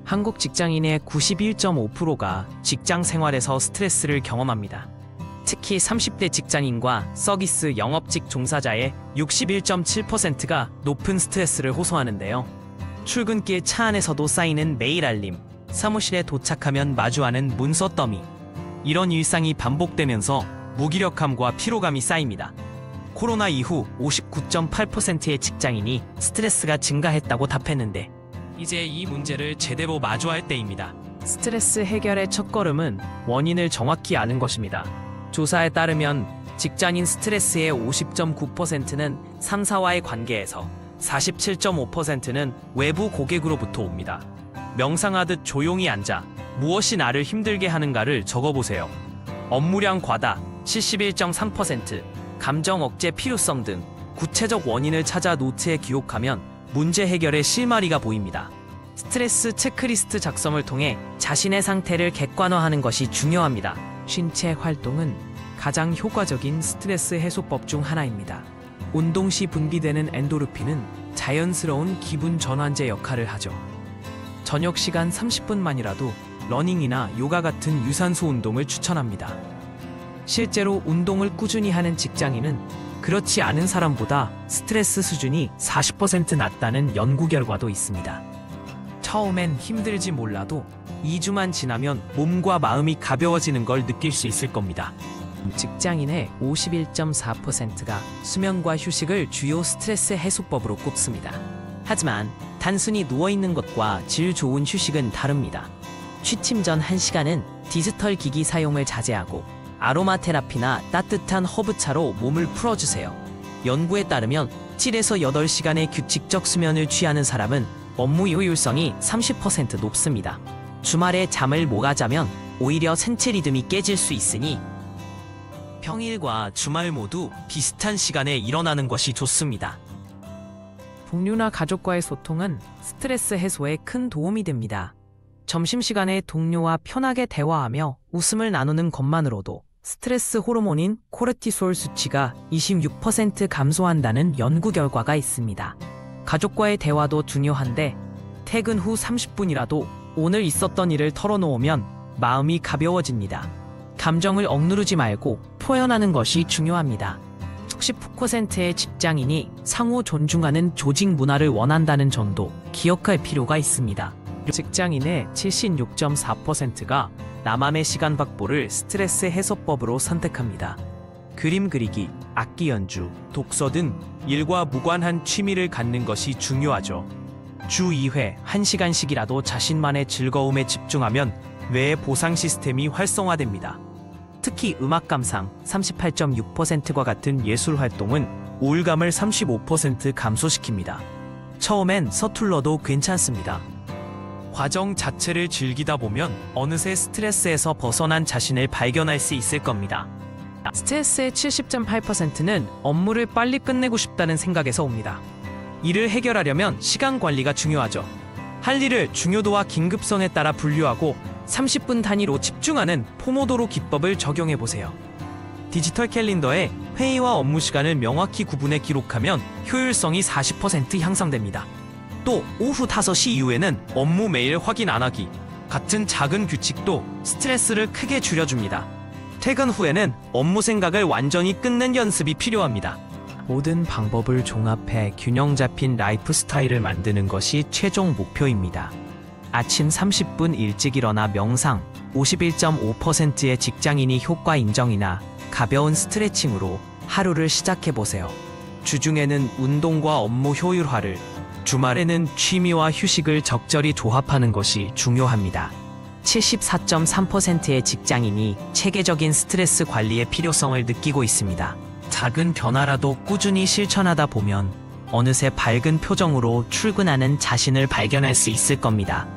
한국 직장인의 91.5%가 직장 생활에서 스트레스를 경험합니다. 특히 30대 직장인과 서비스 영업직 종사자의 61.7%가 높은 스트레스를 호소하는데요. 출근길 차 안에서도 쌓이는 메일 알림, 사무실에 도착하면 마주하는 문서 더미. 이런 일상이 반복되면서 무기력함과 피로감이 쌓입니다. 코로나 이후 59.8%의 직장인이 스트레스가 증가했다고 답했는데 이제 이 문제를 제대로 마주할 때입니다. 스트레스 해결의 첫걸음은 원인을 정확히 아는 것입니다. 조사에 따르면 직장인 스트레스의 50.9%는 상사와의 관계에서 47.5%는 외부 고객으로부터 옵니다. 명상하듯 조용히 앉아 무엇이 나를 힘들게 하는가를 적어보세요. 업무량 과다 71.3%, 감정 억제 필요성 등 구체적 원인을 찾아 노트에 기록하면 문제 해결의 실마리가 보입니다. 스트레스 체크리스트 작성을 통해 자신의 상태를 객관화하는 것이 중요합니다. 신체 활동은 가장 효과적인 스트레스 해소법 중 하나입니다. 운동 시 분비되는 엔도르핀은 자연스러운 기분 전환제 역할을 하죠. 저녁 시간 30분만이라도 러닝이나 요가 같은 유산소 운동을 추천합니다. 실제로 운동을 꾸준히 하는 직장인은 그렇지 않은 사람보다 스트레스 수준이 40% 낮다는 연구 결과도 있습니다. 처음엔 힘들지 몰라도 2주만 지나면 몸과 마음이 가벼워지는 걸 느낄 수 있을 겁니다. 직장인의 51.4%가 수면과 휴식을 주요 스트레스 해소법으로 꼽습니다. 하지만 단순히 누워있는 것과 질 좋은 휴식은 다릅니다. 취침 전 1시간은 디지털 기기 사용을 자제하고 아로마 테라피나 따뜻한 허브차로 몸을 풀어주세요. 연구에 따르면 7에서 8시간의 규칙적 수면을 취하는 사람은 업무 효율성이 30% 높습니다. 주말에 잠을 못 자면 오히려 생체 리듬이 깨질 수 있으니 평일과 주말 모두 비슷한 시간에 일어나는 것이 좋습니다. 동료나 가족과의 소통은 스트레스 해소에 큰 도움이 됩니다. 점심시간에 동료와 편하게 대화하며 웃음을 나누는 것만으로도 스트레스 호르몬인 코르티솔 수치가 26% 감소한다는 연구 결과가 있습니다. 가족과의 대화도 중요한데 퇴근 후 30분이라도 오늘 있었던 일을 털어놓으면 마음이 가벼워집니다. 감정을 억누르지 말고 표현하는 것이 중요합니다. 60%의 직장인이 상호 존중하는 조직 문화를 원한다는 점도 기억할 필요가 있습니다. 직장인의 76.4%가 나만의 시간 확보를 스트레스 해소법으로 선택합니다. 그림 그리기, 악기 연주, 독서 등 일과 무관한 취미를 갖는 것이 중요하죠. 주 2회 1시간씩이라도 자신만의 즐거움에 집중하면 뇌의 보상 시스템이 활성화됩니다. 특히 음악 감상 38.6%과 같은 예술 활동은 우울감을 35% 감소시킵니다. 처음엔 서툴러도 괜찮습니다. 과정 자체를 즐기다 보면 어느새 스트레스에서 벗어난 자신을 발견할 수 있을 겁니다. 스트레스의 70.8%는 업무를 빨리 끝내고 싶다는 생각에서 옵니다. 이를 해결하려면 시간 관리가 중요하죠. 할 일을 중요도와 긴급성에 따라 분류하고 30분 단위로 집중하는 포모도로 기법을 적용해보세요. 디지털 캘린더에 회의와 업무 시간을 명확히 구분해 기록하면 효율성이 40% 향상됩니다. 또 오후 5시 이후에는 업무 메일 확인 안 하기 같은 작은 규칙도 스트레스를 크게 줄여줍니다. 퇴근 후에는 업무 생각을 완전히 끊는 연습이 필요합니다. 모든 방법을 종합해 균형 잡힌 라이프 스타일을 만드는 것이 최종 목표입니다. 아침 30분 일찍 일어나 명상, 51.5%의 직장인이 효과 인정이나 가벼운 스트레칭으로 하루를 시작해보세요. 주중에는 운동과 업무 효율화를, 주말에는 취미와 휴식을 적절히 조합하는 것이 중요합니다. 74.3%의 직장인이 체계적인 스트레스 관리의 필요성을 느끼고 있습니다. 작은 변화라도 꾸준히 실천하다 보면 어느새 밝은 표정으로 출근하는 자신을 발견할 수 있을 겁니다.